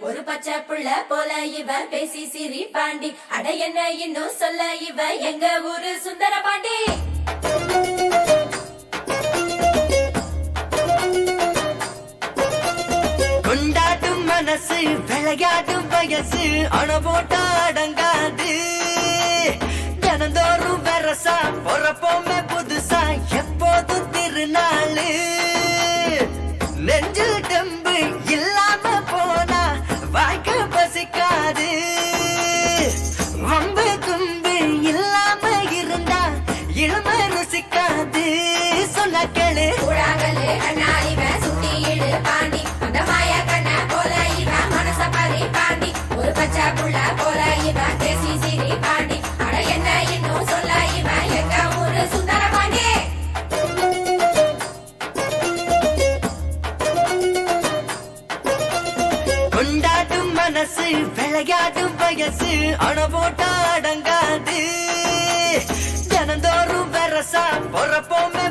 ஒரு பச்சை புள்ள போல இவ பேசி சிரி பாண்டி அட என்ன இன்னும் சொல்ல இவ எங்க ஊரு சுந்தர பாண்டி. கொண்டாடும் மனசு விளையாடும் வயசு அண போட்டா அடங்காது. தினந்தோறும் வரசா பொறப்போமே புதுசா எப்போதும் திருநாளு. நெஞ்சில் டெம்பு இல்லாம போனா வாழ்க்கை பசிக்காது. வம்பு தும்பு இல்லாம இருந்தா இளமை ருசிக்காது. சொன்ன கேளு கூழாங்கல்லு கண்ணா இவ சுட்டி இழு பாண்டி அந்த மாய கண்ண போல இவ மனச பறி பாண்டி. ஒரு பச்சை புள்ள போல இவ பேசி சிரி பாண்டி அட என்ன இன்னும் சொல்ல இவ எங்க ஊரு சுந்தர பாண்டி. கொண்டாடும் மனசு விளையாடும் வயசு அண போட்டா அடங்காது. தினந்தோறும் வரசா பொறப்போமே